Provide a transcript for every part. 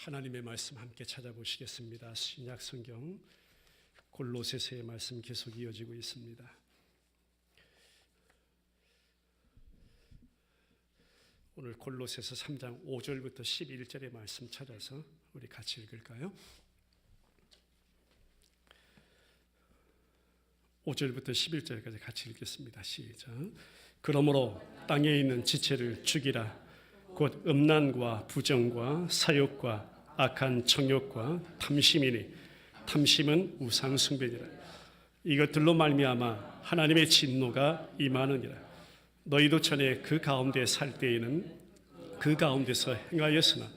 하나님의 말씀 함께 찾아보시겠습니다. 신약 성경 골로새서의 말씀 계속 이어지고 있습니다. 오늘 골로새서 3장 5절부터 11절의 말씀 찾아서 우리 같이 읽을까요? 5절부터 11절까지 같이 읽겠습니다. 시작. 그러므로 땅에 있는 지체를 죽이라. 곧 음란과 부정과 사욕과 악한 정욕과 탐심이니 탐심은 우상 숭배니라. 이것들로 말미암아 하나님의 진노가 임하느니라. 너희도 전에 그 가운데 살 때에는 그 가운데서 행하였으나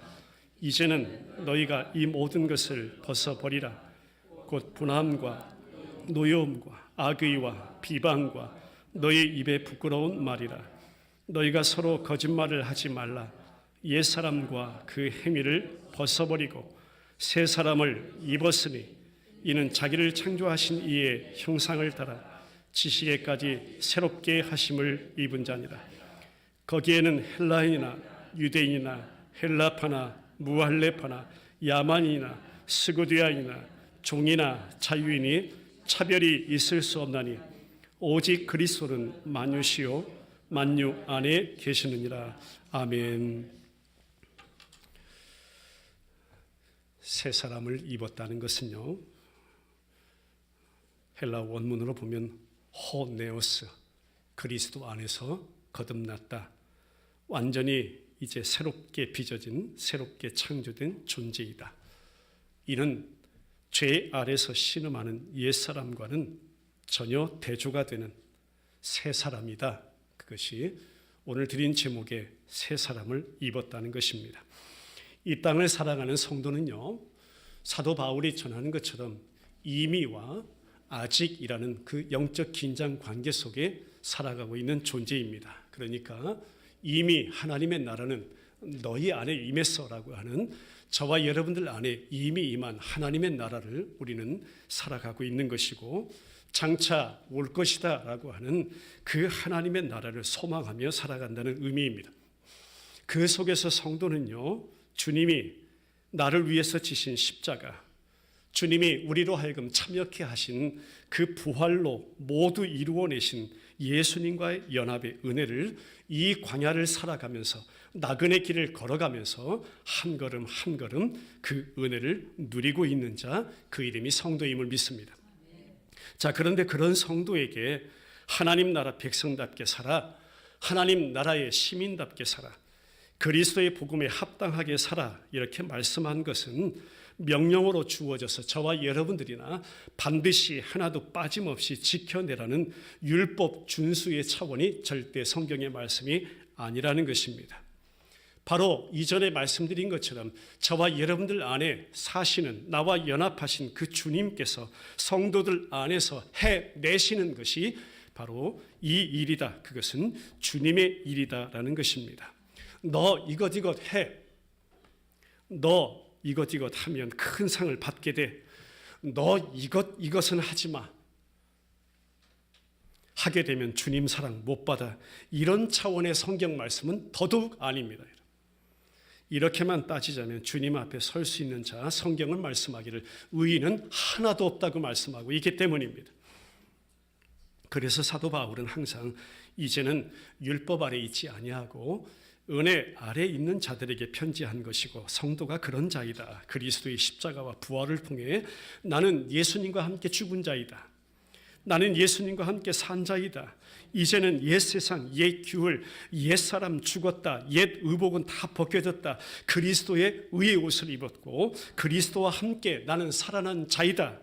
이제는 너희가 이 모든 것을 벗어버리라. 곧 분함과 노여움과 악의와 비방과 너희 입에 부끄러운 말이라. 너희가 서로 거짓말을 하지 말라. 옛사람과 그 행위를 벗어버리고 새 사람을 입었으니 이는 자기를 창조하신 이의 형상을 따라 지식에까지 새롭게 하심을 입은 자니라. 거기에는 헬라인이나 유대인이나 헬라파나 무할레파나 야만인이나 스고디아인이나 종이나 자유인이 차별이 있을 수 없나니 오직 그리스도는 만유시요 만유 안에 계시느니라. 아멘. 새 사람을 입었다는 것은요, 헬라 원문으로 보면 호네오스, 그리스도 안에서 거듭났다. 완전히 이제 새롭게 빚어진, 새롭게 창조된 존재이다. 이는 죄 아래서 신음하는 옛사람과는 전혀 대조가 되는 새 사람이다. 그것이 오늘 드린 제목의 새 사람을 입었다는 것입니다. 이 땅을 살아가는 성도는요, 사도 바울이 전하는 것처럼 이미와 아직이라는 그 영적 긴장 관계 속에 살아가고 있는 존재입니다. 그러니까 이미 하나님의 나라는 너희 안에 임했어라고 하는 저와 여러분들 안에 이미 임한 하나님의 나라를 우리는 살아가고 있는 것이고, 장차 올 것이다 라고 하는 그 하나님의 나라를 소망하며 살아간다는 의미입니다. 그 속에서 성도는요, 주님이 나를 위해서 지신 십자가, 주님이 우리로 하여금 참여케 하신 그 부활로 모두 이루어내신 예수님과의 연합의 은혜를 이 광야를 살아가면서 나그네 길을 걸어가면서 한 걸음 한 걸음 그 은혜를 누리고 있는 자, 그 이름이 성도임을 믿습니다. 자, 그런데 그런 성도에게 하나님 나라 백성답게 살아, 하나님 나라의 시민답게 살아, 그리스도의 복음에 합당하게 살아, 이렇게 말씀한 것은 명령으로 주어져서 저와 여러분들이나 반드시 하나도 빠짐없이 지켜내라는 율법 준수의 차원이 절대 성경의 말씀이 아니라는 것입니다. 바로 이전에 말씀드린 것처럼 저와 여러분들 안에 사시는, 나와 연합하신 그 주님께서 성도들 안에서 해내시는 것이 바로 이 일이다. 그것은 주님의 일이다라는 것입니다. 너 이것 해. 너 이것 하면 큰 상을 받게 돼. 너 이것은 하지 마. 하게 되면 주님 사랑 못 받아. 이런 차원의 성경 말씀은 더더욱 아닙니다. 이렇게만 따지자면 주님 앞에 설 수 있는 자, 성경을 말씀하기를 의인은 하나도 없다고 말씀하고 있기 때문입니다. 그래서 사도 바울은 항상 이제는 율법 아래 있지 아니하고 은혜 아래 있는 자들에게 편지한 것이고, 성도가 그런 자이다. 그리스도의 십자가와 부활을 통해 나는 예수님과 함께 죽은 자이다. 나는 예수님과 함께 산 자이다. 이제는 옛 세상, 옛 규율, 옛 사람 죽었다. 옛 의복은 다 벗겨졌다. 그리스도의 의의 옷을 입었고 그리스도와 함께 나는 살아난 자이다.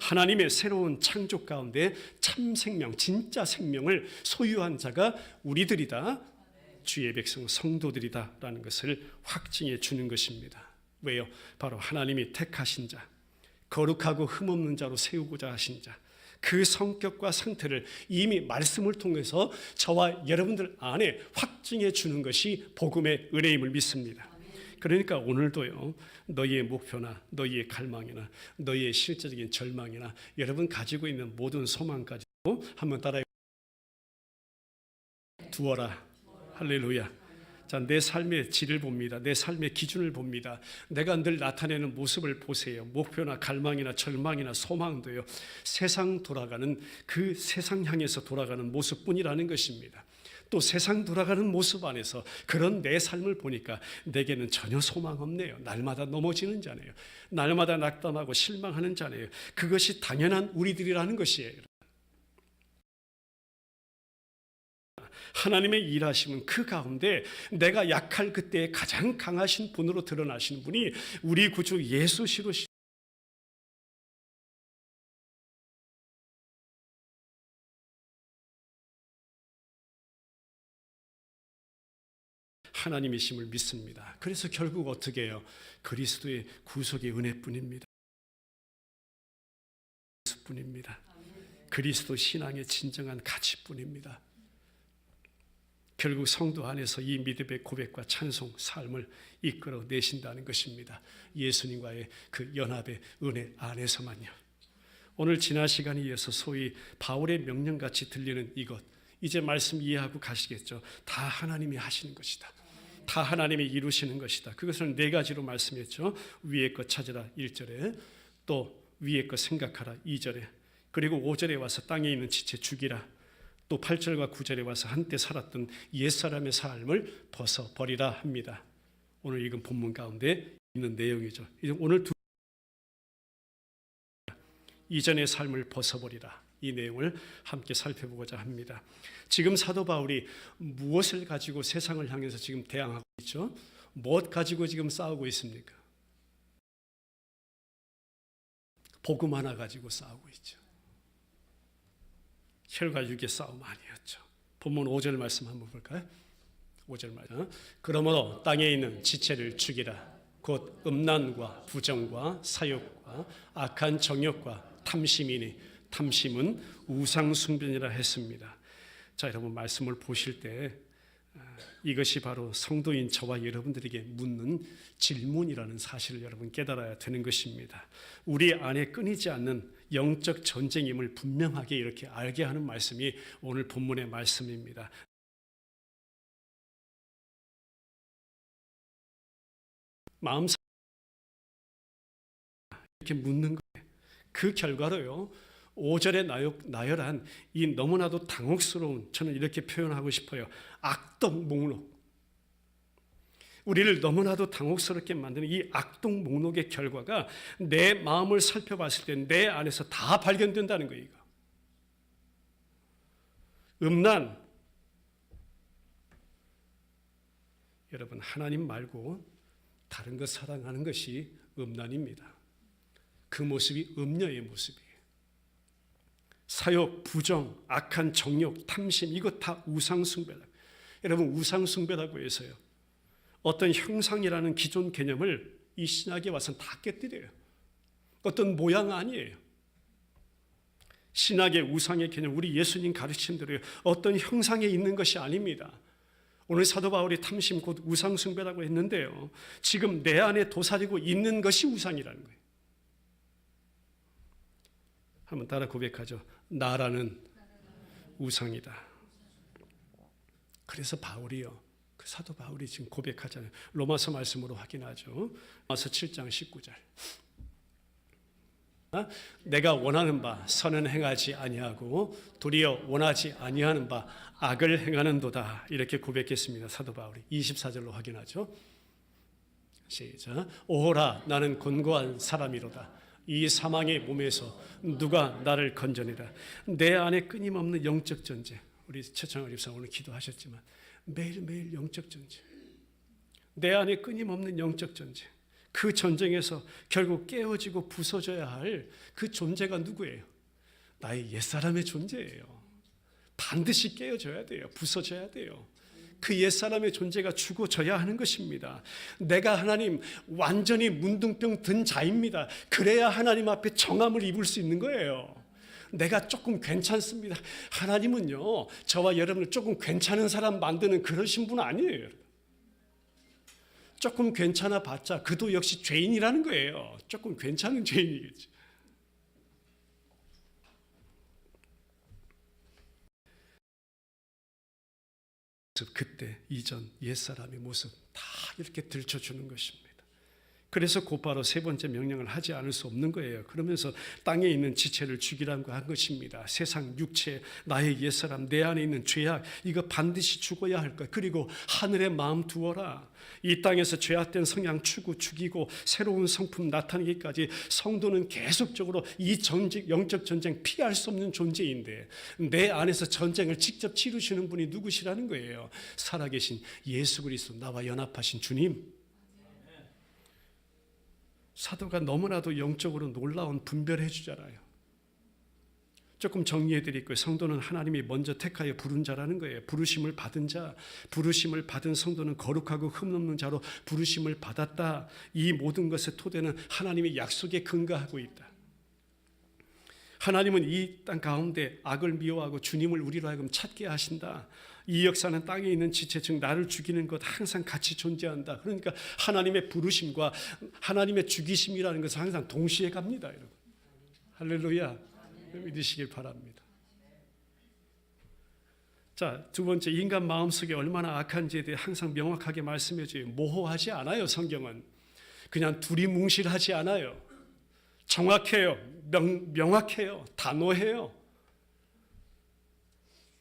하나님의 새로운 창조 가운데 참 생명, 진짜 생명을 소유한 자가 우리들이다. 주의 백성 성도들이다라는 것을 확증해 주는 것입니다. 왜요? 바로 하나님이 택하신 자, 거룩하고 흠없는 자로 세우고자 하신 자, 그 성격과 상태를 이미 말씀을 통해서 저와 여러분들 안에 확증해 주는 것이 복음의 은혜임을 믿습니다. 그러니까 오늘도요, 너희의 목표나 너희의 갈망이나 너희의 실제적인 절망이나 여러분 가지고 있는 모든 소망까지도 한번 따라해 두어라. 할렐루야. 자, 자, 내 삶의 질을 봅니다. 내 삶의 기준을 봅니다. 내가 늘 나타내는 모습을 보세요. 목표나 갈망이나 절망이나 소망도요, 세상 돌아가는, 그 세상 향해서 돌아가는 모습뿐이라는 것입니다. 또 세상 돌아가는 모습 안에서 그런 내 삶을 보니까 내게는 전혀 소망 없네요. 날마다 넘어지는 자네요. 날마다 낙담하고 실망하는 자네요. 그것이 당연한 우리들이라는 것이에요. 하나님의 일하심은 그 가운데 내가 약할 그때에 가장 강하신 분으로 드러나시는 분이 우리 구주 예수시로, 하나님이심을 믿습니다. 그래서 결국 어떻게 해요? 그리스도의 구속의 은혜뿐입니다. 그리스도 신앙의 진정한 가치뿐입니다. 결국 성도 안에서 이 믿음의 고백과 찬송, 삶을 이끌어내신다는 것입니다. 예수님과의 그 연합의 은혜 안에서만요. 오늘 지난 시간에 이어서 소위 바울의 명령같이 들리는 이것, 이제 말씀 이해하고 가시겠죠. 다 하나님이 하시는 것이다. 다 하나님이 이루시는 것이다. 그것을 네 가지로 말씀했죠. 위의 것 찾으라 1절에, 또 위의 것 생각하라 2절에, 그리고 5절에 와서 땅에 있는 지체 죽이라, 또 8절과 9절에 와서 한때 살았던 옛사람의 삶을 벗어버리라 합니다. 오늘 읽은 본문 가운데 있는 내용이죠. 오늘 이전의 삶을 벗어버리라, 이 내용을 함께 살펴보고자 합니다. 지금 사도 바울이 무엇을 가지고 세상을 향해서 지금 대항하고 있죠? 무엇 가지고 지금 싸우고 있습니까? 복음 하나 가지고 싸우고 있죠. 혈과 육의 싸움 아니었죠. 본문 5절 말씀 한번 볼까요? 5절 말씀. 그러므로 땅에 있는 지체를 죽이라. 곧 음란과 부정과 사욕과 악한 정욕과 탐심이니 탐심은 우상숭배니라 했습니다. 자, 여러분 말씀을 보실 때 이것이 바로 성도인 저와 여러분들에게 묻는 질문이라는 사실을 여러분 깨달아야 되는 것입니다. 우리 안에 끊이지 않는 영적 전쟁임을 분명하게 이렇게 알게 하는 말씀이 오늘 본문의 말씀입니다. 마음 이렇게 묻는 거예요. 그 결과로요, 5절에 나열한 이 너무나도 당혹스러운, 저는 이렇게 표현하고 싶어요, 악독 목록, 우리를 너무나도 당혹스럽게 만드는 이 악독 목록의 결과가 내 마음을 살펴봤을 때 내 안에서 다 발견된다는 거예요. 음란, 여러분 하나님 말고 다른 것 사랑하는 것이 음란입니다. 그 모습이 음녀의 모습이에요. 사욕, 부정, 악한 정욕, 탐심, 이것 다 우상숭배다. 여러분 우상숭배라고 해서요, 어떤 형상이라는 기존 개념을 이 신약에 와서는 다 깨뜨려요. 어떤 모양 아니에요. 신약의 우상의 개념, 우리 예수님 가르침대로 어떤 형상에 있는 것이 아닙니다. 오늘 사도 바울이 탐심 곧 우상숭배라고 했는데요, 지금 내 안에 도사리고 있는 것이 우상이라는 거예요. 한번 따라 고백하죠. 나라는 우상이다. 그래서 바울이요, 그 사도 바울이 지금 고백하잖아요. 로마서 말씀으로 확인하죠. 로마서 7장 19절. 내가 원하는 바 선은 행하지 아니하고 도리어 원하지 아니하는 바 악을 행하는도다. 이렇게 고백했습니다. 사도 바울이 24절로 확인하죠. 시작. 오호라 나는 곤고한 사람이로다. 이 사망의 몸에서 누가 나를 건져내라. 내 안에 끊임없는 영적 전쟁. 우리 최창월 집사 오늘 기도하셨지만 매일매일 영적 전쟁. 내 안에 끊임없는 영적 전쟁. 그 전쟁에서 결국 깨어지고 부서져야 할 그 존재가 누구예요? 나의 옛사람의 존재예요. 반드시 깨어져야 돼요. 부서져야 돼요. 그 옛사람의 존재가 죽어져야 하는 것입니다. 내가 하나님 완전히 문둥병 든 자입니다. 그래야 하나님 앞에 정함을 입을 수 있는 거예요. 내가 조금 괜찮습니다. 하나님은요, 저와 여러분을 조금 괜찮은 사람 만드는 그러신 분 아니에요. 조금 괜찮아 봤자 그도 역시 죄인이라는 거예요. 조금 괜찮은 죄인이겠지. 모습, 그때 이전 옛사람의 모습 다 이렇게 들춰주는 것입니다. 그래서 곧바로 세 번째 명령을 하지 않을 수 없는 거예요. 그러면서 땅에 있는 지체를 죽이라고 한 것입니다. 세상 육체, 나의 옛사람, 내 안에 있는 죄악, 이거 반드시 죽어야 할 것. 그리고 하늘에 마음 두어라. 이 땅에서 죄악된 성향 죽이고 새로운 성품 나타내기까지 성도는 계속적으로 이 전쟁, 영적 전쟁 피할 수 없는 존재인데 내 안에서 전쟁을 직접 치르시는 분이 누구시라는 거예요. 살아계신 예수 그리스도, 나와 연합하신 주님. 사도가 너무나도 영적으로 놀라운 분별해 주잖아요. 조금 정리해 드릴게요. 성도는 하나님이 먼저 택하여 부른 자라는 거예요. 부르심을 받은 자, 부르심을 받은 성도는 거룩하고 흠없는 자로 부르심을 받았다. 이 모든 것의 토대는 하나님의 약속에 근거하고 있다. 하나님은 이 땅 가운데 악을 미워하고 주님을 우리로 하여금 찾게 하신다. 이 역사는 땅에 있는 지체, 즉 나를 죽이는 것 항상 같이 존재한다. 그러니까 하나님의 부르심과 하나님의 죽이심이라는 것은 항상 동시에 갑니다, 여러분. 할렐루야. 믿으시길 바랍니다. 자, 두 번째, 인간 마음속에 얼마나 악한지에 대해 항상 명확하게 말씀해 줘요. 모호하지 않아요, 성경은. 그냥 두리뭉실하지 않아요. 정확해요. 명확해요. 단호해요.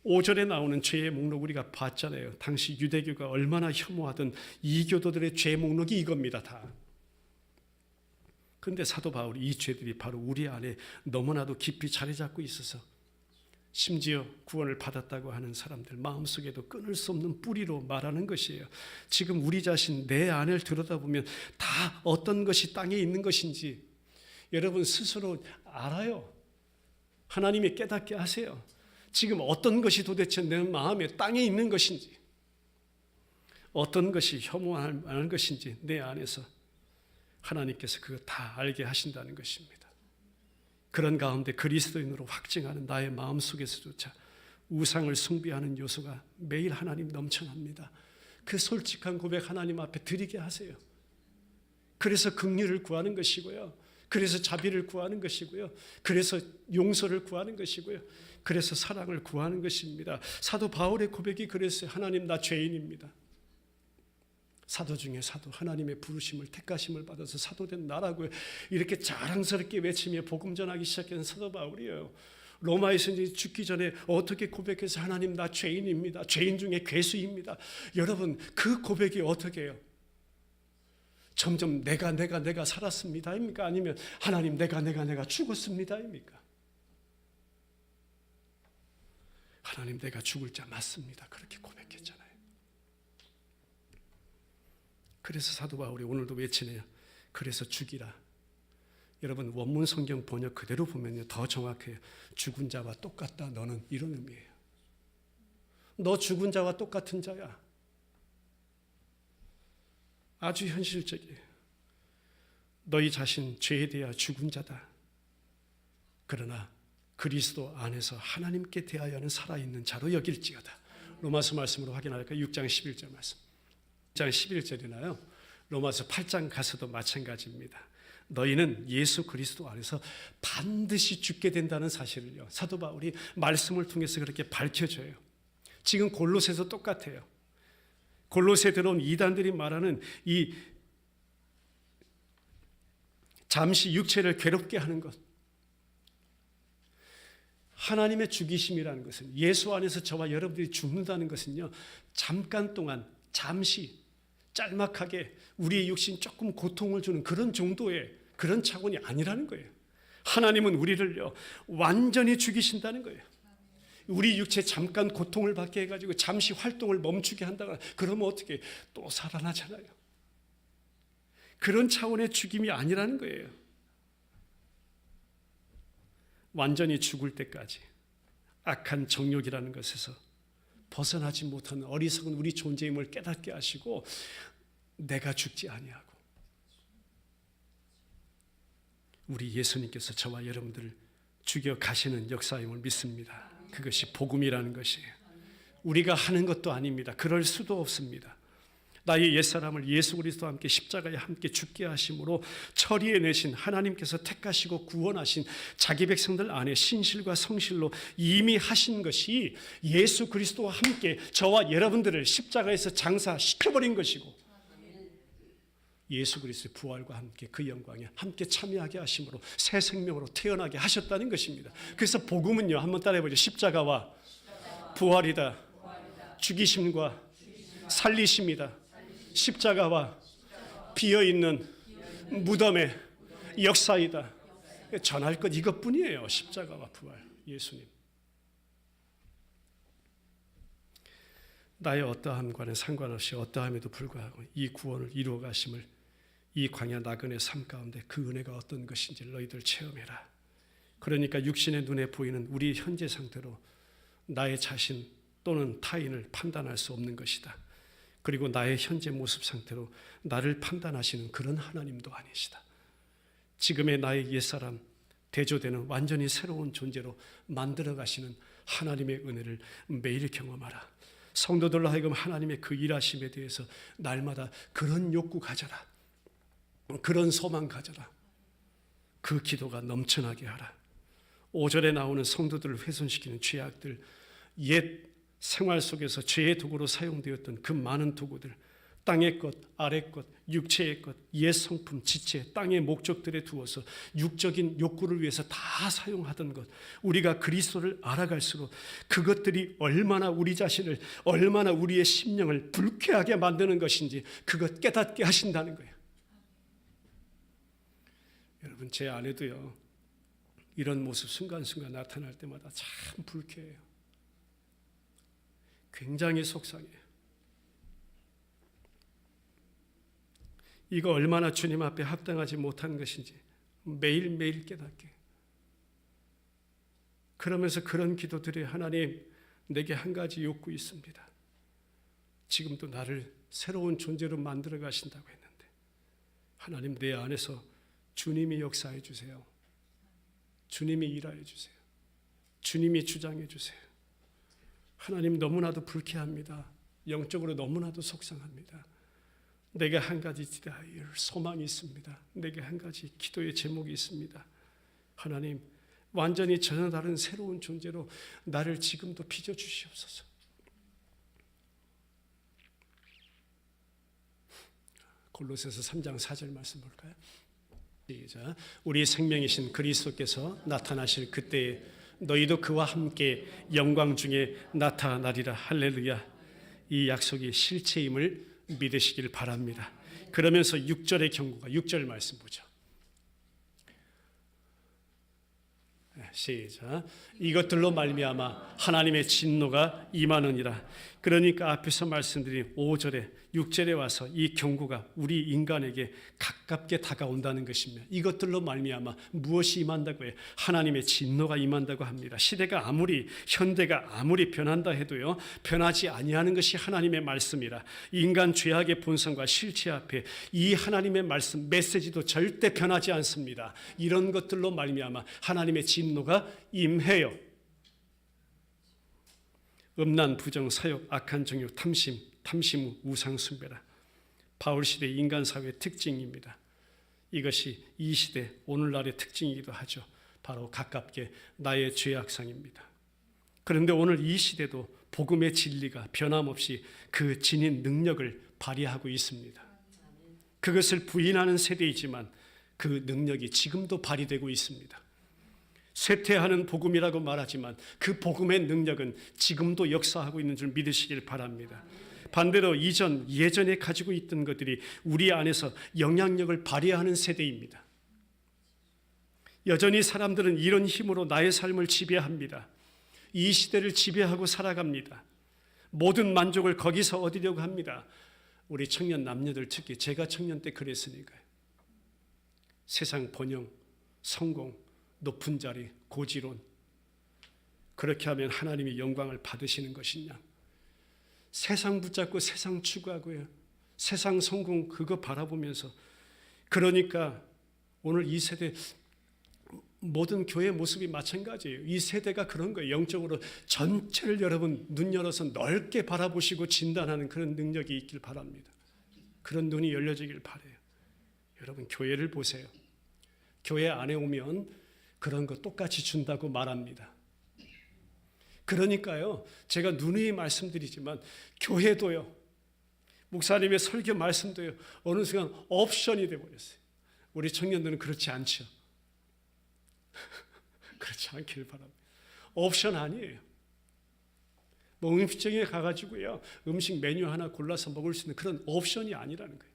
5절에 나오는 죄의 목록 우리가 봤잖아요. 당시 유대교가 얼마나 혐오하던 이교도들의 죄 목록이 이겁니다. 다. 그런데 사도 바울이 이 죄들이 바로 우리 안에 너무나도 깊이 자리 잡고 있어서 심지어 구원을 받았다고 하는 사람들 마음속에도 끊을 수 없는 뿌리로 말하는 것이에요. 지금 우리 자신 내 안을 들여다보면 다 어떤 것이 땅에 있는 것인지 여러분 스스로 알아요. 하나님이 깨닫게 하세요. 지금 어떤 것이 도대체 내 마음에 땅에 있는 것인지, 어떤 것이 혐오할 만한 것인지 내 안에서 하나님께서 그거 다 알게 하신다는 것입니다. 그런 가운데 그리스도인으로 확증하는 나의 마음 속에서조차 우상을 숭배하는 요소가 매일 하나님 넘쳐납니다. 그 솔직한 고백 하나님 앞에 드리게 하세요. 그래서 긍휼을 구하는 것이고요. 그래서 자비를 구하는 것이고요. 그래서 용서를 구하는 것이고요. 그래서 사랑을 구하는 것입니다. 사도 바울의 고백이 그랬어요. 하나님, 나 죄인입니다. 사도 중에 사도, 하나님의 부르심을 택하심을 받아서 사도된 나라고 이렇게 자랑스럽게 외치며 복음 전하기 시작한 사도 바울이에요. 로마에서 이제 죽기 전에 어떻게 고백해서 하나님, 나 죄인입니다. 죄인 중에 괴수입니다. 여러분, 그 고백이 어떻게 해요? 점점 내가 살았습니다입니까? 아니면 하나님, 내가 죽었습니다입니까? 하나님, 내가 죽을 자 맞습니다. 그렇게 고백했잖아요. 그래서 사도 바울이 오늘도 외치네요. 그래서 죽이라. 여러분, 원문 성경 번역 그대로 보면요 더 정확해요. 죽은 자와 똑같다 너는, 이런 의미예요. 너 죽은 자와 똑같은 자야. 아주 현실적이에요. 너희 자신 죄에 대하여 죽은 자다. 그러나 그리스도 안에서 하나님께 대하여는 살아있는 자로 여길지어다. 로마서 말씀으로 확인할까요? 6장 11절 말씀. 6장 11절이나요. 로마서 8장 가서도 마찬가지입니다. 너희는 예수 그리스도 안에서 반드시 죽게 된다는 사실을요, 사도 바울이 말씀을 통해서 그렇게 밝혀줘요. 지금 골로새도 똑같아요. 골로새 들어온 이단들이 말하는 이 잠시 육체를 괴롭게 하는 것, 하나님의 죽이심이라는 것은, 예수 안에서 저와 여러분들이 죽는다는 것은요, 잠깐 동안, 잠시, 짤막하게 우리의 육신 조금 고통을 주는 그런 정도의 그런 차원이 아니라는 거예요. 하나님은 우리를요 완전히 죽이신다는 거예요. 우리 육체 잠깐 고통을 받게 해가지고 잠시 활동을 멈추게 한다거나 그러면 어떻게 또 살아나잖아요. 그런 차원의 죽임이 아니라는 거예요. 완전히 죽을 때까지 악한 정욕이라는 것에서 벗어나지 못하는 어리석은 우리 존재임을 깨닫게 하시고 내가 죽지 아니하고 우리 예수님께서 저와 여러분들을 죽여 가시는 역사임을 믿습니다. 그것이 복음이라는 것이에요. 우리가 하는 것도 아닙니다. 그럴 수도 없습니다. 나의 옛사람을 예수 그리스도와 함께 십자가에 함께 죽게 하심으로 처리해 내신 하나님께서 택하시고 구원하신 자기 백성들 안에 신실과 성실로 이미 하신 것이 예수 그리스도와 함께 저와 여러분들을 십자가에서 장사시켜버린 것이고, 예수 그리스도의 부활과 함께 그 영광에 함께 참여하게 하심으로 새 생명으로 태어나게 하셨다는 것입니다. 그래서 복음은요, 한번 따라해보죠. 십자가와 부활이다. 죽이심과 살리심이다. 십자가와 비어있는 무덤의 역사이다. 전할 것 이것뿐이에요. 십자가와 부활, 예수님. 나의 어떠함과는 상관없이 어떠함에도 불구하고 이 구원을 이루어 가심을, 이 광야 나그네 삶 가운데 그 은혜가 어떤 것인지 너희들 체험해라. 그러니까 육신의 눈에 보이는 우리 현재 상태로 나의 자신 또는 타인을 판단할 수 없는 것이다. 그리고 나의 현재 모습 상태로 나를 판단하시는 그런 하나님도 아니시다. 지금의 나의 옛사람, 대조되는 완전히 새로운 존재로 만들어 가시는 하나님의 은혜를 매일 경험하라. 성도들로 하여금 하나님의 그 일하심에 대해서 날마다 그런 욕구 가져라. 그런 소망 가져라. 그 기도가 넘쳐나게 하라. 5절에 나오는 성도들을 훼손시키는 죄악들, 옛 생활 속에서 죄의 도구로 사용되었던 그 많은 도구들, 땅의 것, 아래 것, 육체의 것, 옛 성품, 지체, 땅의 목적들에 두어서 육적인 욕구를 위해서 다 사용하던 것, 우리가 그리스도를 알아갈수록 그것들이 얼마나 우리 자신을, 얼마나 우리의 심령을 불쾌하게 만드는 것인지 그것 깨닫게 하신다는 거예요. 여러분, 제 아내도요, 이런 모습 순간순간 나타날 때마다 참 불쾌해요. 굉장히 속상해요. 이거 얼마나 주님 앞에 합당하지 못한 것인지 매일매일 깨닫게. 그러면서 그런 기도들이, 하나님, 내게 한 가지 욕구 있습니다. 지금도 나를 새로운 존재로 만들어 가신다고 했는데, 하나님, 내 안에서 주님이 역사해 주세요. 주님이 일하여 주세요. 주님이 주장해 주세요. 하나님, 너무나도 불쾌합니다. 영적으로 너무나도 속상합니다. 내게 한 가지 소망이 있습니다. 내게 한 가지 기도의 제목이 있습니다. 하나님, 완전히 전혀 다른 새로운 존재로 나를 지금도 빚어주시옵소서. 골로새서 3장 4절 말씀 볼까요? 시작. 우리 생명이신 그리스도께서 나타나실 그때에 너희도 그와 함께 영광 중에 나타나리라. 할렐루야. 이 약속이 실체임을 믿으시길 바랍니다. 그러면서 6절의 경고가, 6절 말씀 보죠. 시작. 이것들로 말미암아 하나님의 진노가 임하느니라. 그러니까 앞에서 말씀드린 5절에 6절에 와서 이 경고가 우리 인간에게 가깝게 다가온다는 것입니다. 이것들로 말미암아 무엇이 임한다고 해요? 하나님의 진노가 임한다고 합니다. 시대가 아무리, 현대가 아무리 변한다 해도요, 변하지 아니하는 것이 하나님의 말씀이라. 인간 죄악의 본성과 실체 앞에 이 하나님의 말씀, 메시지도 절대 변하지 않습니다. 이런 것들로 말미암아 하나님의 진노가 임해요. 음란, 부정, 사욕, 악한 정욕, 탐심 후 우상 숭배라. 바울 시대 인간 사회의 특징입니다. 이것이 이 시대 오늘날의 특징이기도 하죠. 바로 가깝게 나의 죄악상입니다. 그런데 오늘 이 시대도 복음의 진리가 변함없이 그 지닌 능력을 발휘하고 있습니다. 그것을 부인하는 세대이지만 그 능력이 지금도 발휘되고 있습니다. 쇠퇴하는 복음이라고 말하지만 그 복음의 능력은 지금도 역사하고 있는 줄 믿으시길 바랍니다. 반대로 예전에 가지고 있던 것들이 우리 안에서 영향력을 발휘하는 세대입니다. 여전히 사람들은 이런 힘으로 나의 삶을 지배합니다. 이 시대를 지배하고 살아갑니다. 모든 만족을 거기서 얻으려고 합니다. 우리 청년 남녀들, 특히 제가 청년 때 그랬으니까요. 세상 번영, 성공, 높은 자리, 고지론, 그렇게 하면 하나님이 영광을 받으시는 것이냐. 세상 붙잡고 세상 추구하고요, 세상 성공 그거 바라보면서, 그러니까 오늘 이 세대 모든 교회 모습이 마찬가지예요. 이 세대가 그런 거예요. 영적으로 전체를 여러분 눈 열어서 넓게 바라보시고 진단하는 그런 능력이 있길 바랍니다. 그런 눈이 열려지길 바라요. 여러분, 교회를 보세요. 교회 안에 오면 그런 거 똑같이 준다고 말합니다. 그러니까요, 제가 누누이 말씀드리지만 교회도요, 목사님의 설교 말씀도요, 어느 순간 옵션이 되어버렸어요. 우리 청년들은 그렇지 않죠. 그렇지 않기를 바랍니다. 옵션 아니에요. 뭐 음식점에 가가지고요, 음식 메뉴 하나 골라서 먹을 수 있는 그런 옵션이 아니라는 거예요.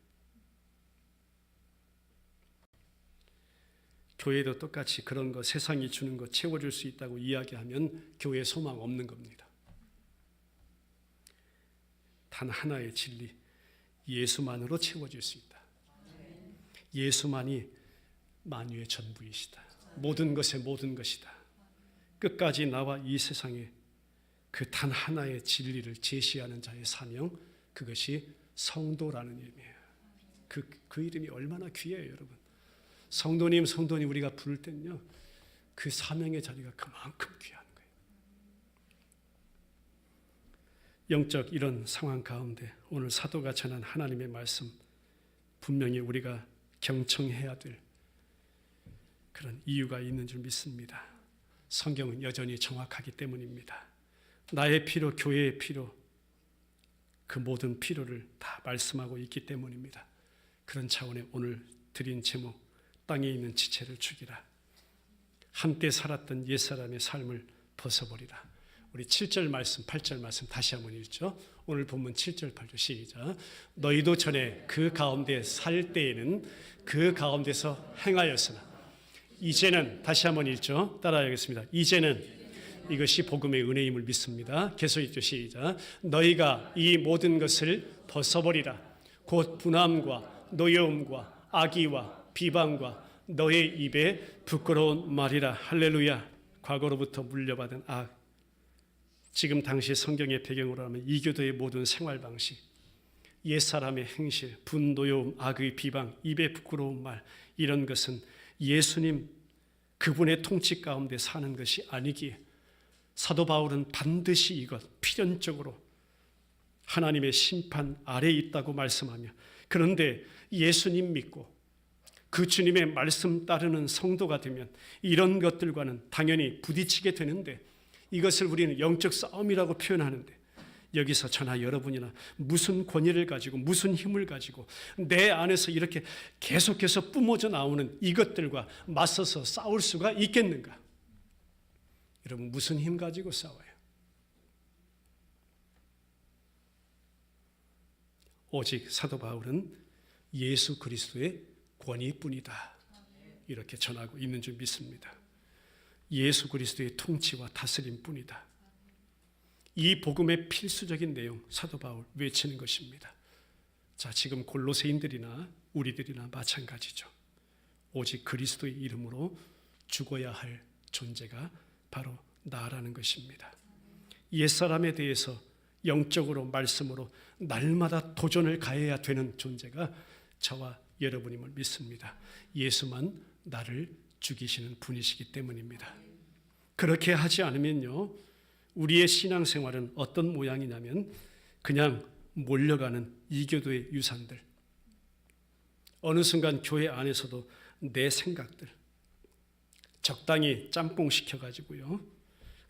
교회도 똑같이 그런 거, 세상이 주는 거 채워줄 수 있다고 이야기하면 교회에 소망 없는 겁니다. 단 하나의 진리, 예수만으로 채워질 수 있다. 예수만이 만유의 전부이시다. 모든 것의 모든 것이다. 끝까지 나와 이 세상에 그 단 하나의 진리를 제시하는 자의 사명, 그것이 성도라는 의미예요. 그 이름이 얼마나 귀해요, 여러분. 성도님, 성도님 우리가 부를 때는요, 그 사명의 자리가 그만큼 귀한 거예요. 영적 이런 상황 가운데 오늘 사도가 전한 하나님의 말씀, 분명히 우리가 경청해야 될 그런 이유가 있는 줄 믿습니다. 성경은 여전히 정확하기 때문입니다. 나의 필요, 교회의 필요, 그 모든 필요를 다 말씀하고 있기 때문입니다. 그런 차원에 오늘 드린 제목, 땅에 있는 지체를 죽이라. 함께 살았던 옛사람의 삶을 벗어버리라. 우리 7절 말씀, 8절 말씀 다시 한번 읽죠. 오늘 본문 7절, 8절 시작. 너희도 전에 그 가운데 살 때에는 그 가운데서 행하였으나 이제는, 다시 한번 읽죠. 따라하겠습니다. 이제는, 이것이 복음의 은혜임을 믿습니다. 계속 읽죠. 시작. 너희가 이 모든 것을 벗어버리라. 곧 분함과 노여움과 악의와 비방과 너의 입에 부끄러운 말이라. 할렐루야. 과거로부터 물려받은 악, 지금 당시 성경의 배경으로 하면 이교도의 모든 생활 방식, 옛사람의 행실, 분노여움, 악의 비방, 입에 부끄러운 말, 이런 것은 예수님 그분의 통치 가운데 사는 것이 아니기에 사도 바울은 반드시 이것 필연적으로 하나님의 심판 아래에 있다고 말씀하며, 그런데 예수님 믿고 그 주님의 말씀 따르는 성도가 되면 이런 것들과는 당연히 부딪히게 되는데, 이것을 우리는 영적 싸움이라고 표현하는데, 여기서 저나 여러분이나 무슨 권위를 가지고 무슨 힘을 가지고 내 안에서 이렇게 계속해서 뿜어져 나오는 이것들과 맞서서 싸울 수가 있겠는가? 여러분, 무슨 힘 가지고 싸워요? 오직 사도 바울은 예수 그리스도의 권위뿐이다, 이렇게 전하고 있는 줄 믿습니다. 예수 그리스도의 통치와 다스림뿐이다. 이 복음의 필수적인 내용, 사도 바울 외치는 것입니다. 자, 지금 골로새인들이나 우리들이나 마찬가지죠. 오직 그리스도의 이름으로 죽어야 할 존재가 바로 나라는 것입니다. 옛사람에 대해서 영적으로 말씀으로 날마다 도전을 가해야 되는 존재가 저와 여러분임을 믿습니다. 예수만 나를 죽이시는 분이시기 때문입니다. 그렇게 하지 않으면요, 우리의 신앙생활은 어떤 모양이냐면 그냥 몰려가는 이교도의 유산들, 어느 순간 교회 안에서도 내 생각들 적당히 짬뽕 시켜가지고요,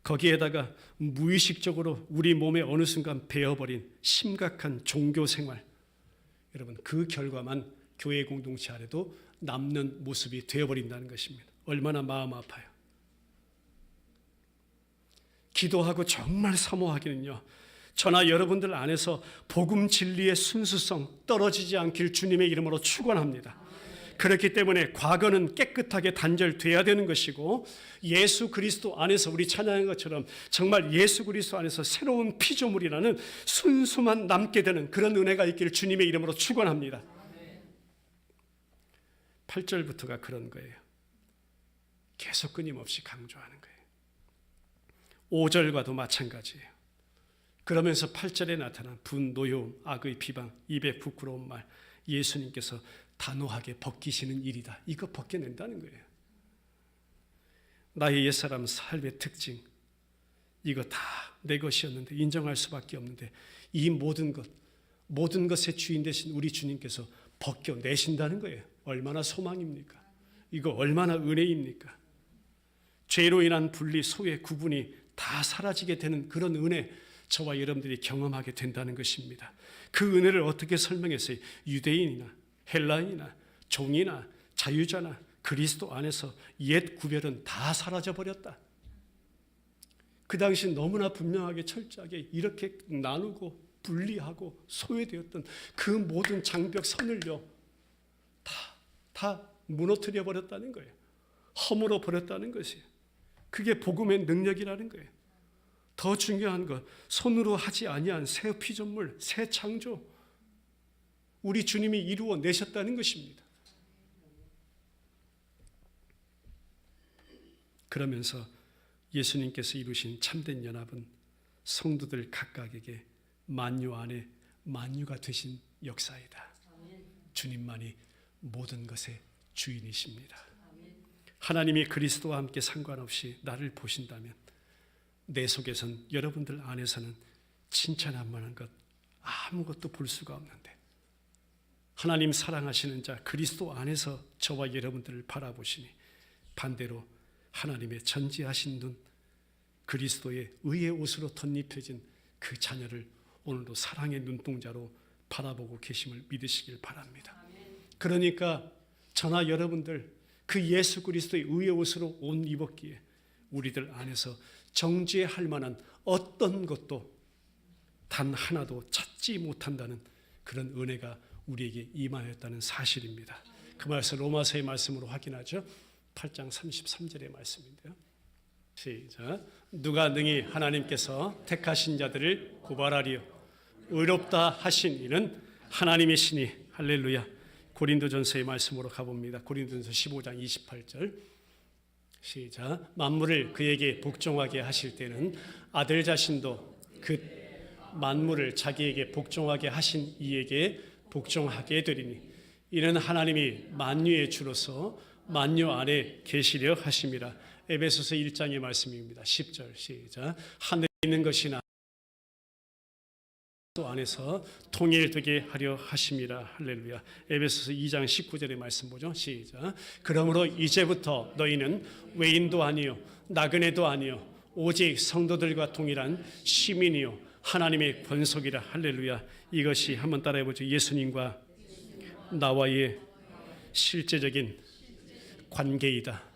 거기에다가 무의식적으로 우리 몸에 어느 순간 배어버린 심각한 종교생활, 여러분 그 결과만 교회 공동체 안에도 남는 모습이 되어버린다는 것입니다. 얼마나 마음 아파요. 기도하고 정말 사모하기는요, 저나 여러분들 안에서 복음 진리의 순수성 떨어지지 않길 주님의 이름으로 축원합니다. 그렇기 때문에 과거는 깨끗하게 단절돼야 되는 것이고, 예수 그리스도 안에서 우리 찬양한 것처럼 정말 예수 그리스도 안에서 새로운 피조물이라는 순수만 남게 되는 그런 은혜가 있기를 주님의 이름으로 축원합니다. 8절부터가 그런 거예요. 계속 끊임없이 강조하는 거예요. 5절과도 마찬가지예요. 그러면서 8절에 나타난 분노여움, 악의 비방, 입에 부끄러운 말, 예수님께서 단호하게 벗기시는 일이다. 이거 벗겨낸다는 거예요. 나의 옛사람 삶의 특징, 이거 다 내 것이었는데 인정할 수밖에 없는데 이 모든 것 모든 것의 주인 되신 우리 주님께서 벗겨내신다는 거예요. 얼마나 소망입니까? 이거 얼마나 은혜입니까? 죄로 인한 분리, 소외, 구분이 다 사라지게 되는 그런 은혜, 저와 여러분들이 경험하게 된다는 것입니다. 그 은혜를 어떻게 설명했어요? 유대인이나 헬라인이나 종이나 자유자나 그리스도 안에서 옛 구별은 다 사라져버렸다. 그 당시 너무나 분명하게 철저하게 이렇게 나누고 분리하고 소외되었던 그 모든 장벽 선을요 다 무너뜨려 버렸다는 거예요. 허물어 버렸다는 것이에요. 그게 복음의 능력이라는 거예요. 더 중요한 것, 손으로 하지 아니한 새 피조물, 새 창조, 우리 주님이 이루어 내셨다는 것입니다. 그러면서 예수님께서 이루신 참된 연합은 성도들 각각에게 만유 안에 만유가 되신 역사이다. 주님만이 모든 것의 주인이십니다. 하나님이 그리스도와 함께 상관없이 나를 보신다면 내 속에선, 여러분들 안에서는 칭찬할 만한 것 아무것도 볼 수가 없는데, 하나님 사랑하시는 자 그리스도 안에서 저와 여러분들을 바라보시니 반대로 하나님의 전지하신 눈, 그리스도의 의의 옷으로 덧입혀진 그 자녀를 오늘도 사랑의 눈동자로 바라보고 계심을 믿으시길 바랍니다. 그러니까 저나 여러분들 그 예수 그리스도의 의의 옷으로 옷 입었기에 우리들 안에서 정죄할 만한 어떤 것도 단 하나도 찾지 못한다는 그런 은혜가 우리에게 임하였다는 사실입니다. 그 말씀 로마서의 말씀으로 확인하죠. 8장 33절의 말씀인데요. 시작. 누가 능히 하나님께서 택하신 자들을 고발하리요 의롭다 하신 이는 하나님이시니. 할렐루야. 고린도전서의 말씀으로 가봅니다. 고린도전서 15장 28절 시작. 만물을 그에게 복종하게 하실 때는 아들 자신도 그 만물을 자기에게 복종하게 하신 이에게 복종하게 되리니 이는 하나님이 만유의 주로서 만유 안에 계시려 하심이라. 에베소서 1장의 말씀입니다. 10절 시작. 하늘에 있는 것이나 또 안에서 통일되게 하려 하심이라. 할렐루야. 에베소서 2장 19절의 말씀 보죠. 시작. 그러므로 이제부터 너희는 외인도 아니요 나그네도 아니요 오직 성도들과 동일한 시민이요 하나님의 권속이라. 할렐루야. 이것이 한번 따라해 보죠. 예수님과 나와의 실제적인 관계이다.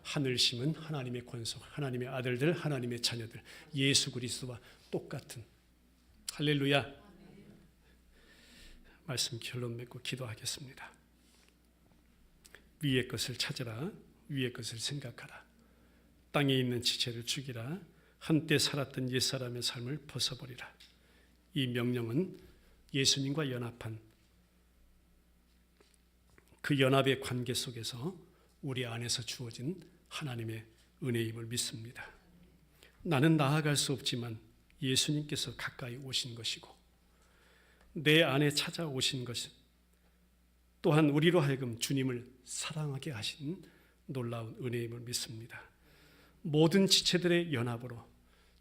하늘심은 하나님의 권속, 하나님의 아들들, 하나님의 자녀들, 예수 그리스도와 똑같은. 할렐루야. 말씀 결론 맺고 기도하겠습니다. 위의 것을 찾으라. 위의 것을 생각하라. 땅에 있는 지체를 죽이라. 한때 살았던 옛사람의 삶을 벗어버리라. 이 명령은 예수님과 연합한 그 연합의 관계 속에서 우리 안에서 주어진 하나님의 은혜임을 믿습니다. 나는 나아갈 수 없지만 예수님께서 가까이 오신 것이고 내 안에 찾아오신 것은 또한 우리로 하여금 주님을 사랑하게 하신 놀라운 은혜임을 믿습니다. 모든 지체들의 연합으로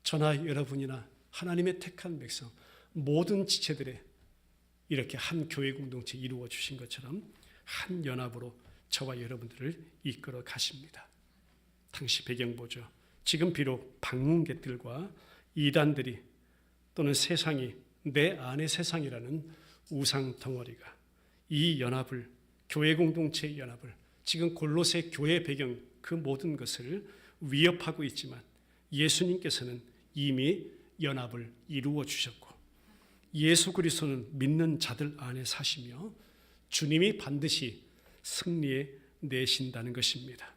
저나 여러분이나 하나님의 택한 백성 모든 지체들의 이렇게 한 교회 공동체 이루어 주신 것처럼 한 연합으로 저와 여러분들을 이끌어 가십니다. 당시 배경 보죠. 지금 비록 방문객들과 이단들이 또는 세상이 내 안의 세상이라는 우상 덩어리가 이 연합을, 교회 공동체의 연합을, 지금 골로새 교회 배경 그 모든 것을 위협하고 있지만 예수님께서는 이미 연합을 이루어 주셨고 예수 그리스도는 믿는 자들 안에 사시며 주님이 반드시 승리에 내신다는 것입니다.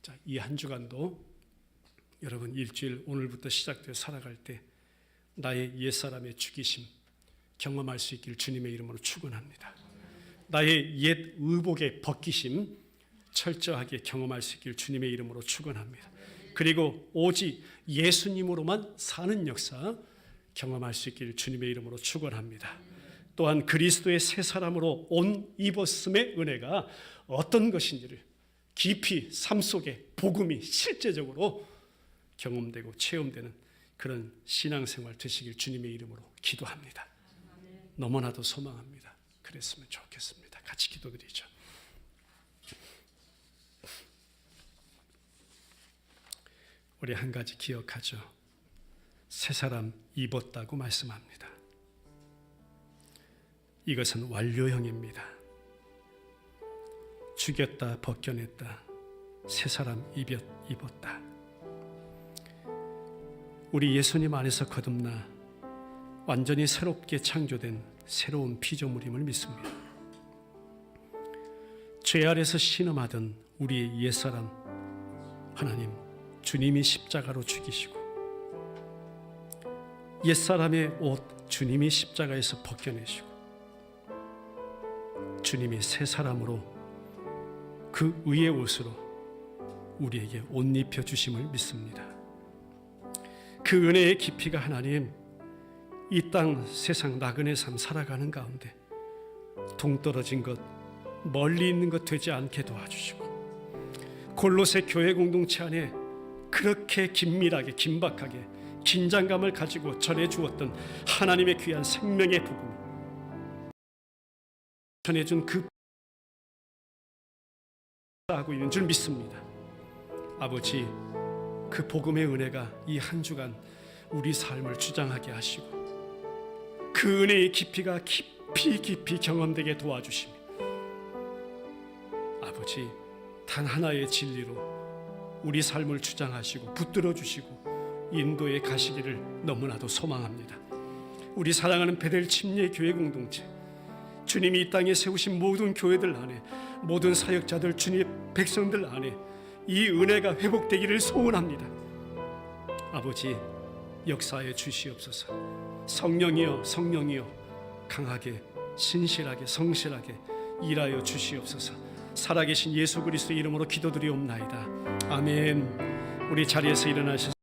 자, 이 한 주간도 여러분 일주일 오늘부터 시작되어 살아갈 때 나의 옛사람의 죽이심 경험할 수 있길 주님의 이름으로 축원합니다. 나의 옛 의복의 벗기심 철저하게 경험할 수 있길 주님의 이름으로 축원합니다. 그리고 오직 예수님으로만 사는 역사 경험할 수 있길 주님의 이름으로 축원합니다. 또한 그리스도의 새 사람으로 옷 입었음의 은혜가 어떤 것인지를 깊이 삶 속에 복음이 실제적으로 경험되고 체험되는 그런 신앙생활 되시길 주님의 이름으로 기도합니다. 너무나도 소망합니다. 그랬으면 좋겠습니다. 같이 기도드리죠. 우리 한 가지 기억하죠. 새 사람 입었다고 말씀합니다. 이것은 완료형입니다. 죽였다 벗겨냈다, 새 사람 입었다. 우리 예수님 안에서 거듭나 완전히 새롭게 창조된 새로운 피조물임을 믿습니다. 죄 아래서 신음하던 우리의 옛사람 하나님, 주님이 십자가로 죽이시고 옛사람의 옷 주님이 십자가에서 벗겨내시고 주님이 새 사람으로 그 의의 옷으로 우리에게 옷 입혀 주심을 믿습니다. 그 은혜의 깊이가 하나님, 이 땅 세상 나그네 삶 살아가는 가운데 동떨어진 것, 멀리 있는 것 되지 않게 도와주시고, 골로새 교회 공동체 안에 그렇게 긴밀하게 긴박하게 긴장감을 가지고 전해주었던 하나님의 귀한 생명의 복음 전해준 그 하고 있는 줄 믿습니다. 아버지, 그 복음의 은혜가 이 한 주간 우리 삶을 주장하게 하시고 그 은혜의 깊이가 깊이 경험되게 도와주시며, 아버지, 단 하나의 진리로 우리 삶을 주장하시고 붙들어 주시고 인도에 가시기를 너무나도 소망합니다. 우리 사랑하는 베델 침례 교회 공동체, 주님이 이 땅에 세우신 모든 교회들 안에, 모든 사역자들, 주님의 백성들 안에 이 은혜가 회복되기를 소원합니다. 아버지, 역사에 주시옵소서. 성령이여, 성령이여, 강하게 신실하게 성실하게 일하여 주시옵소서. 살아계신 예수 그리스도의 이름으로 기도드리옵나이다. 아멘. 우리 자리에서 일어나셔서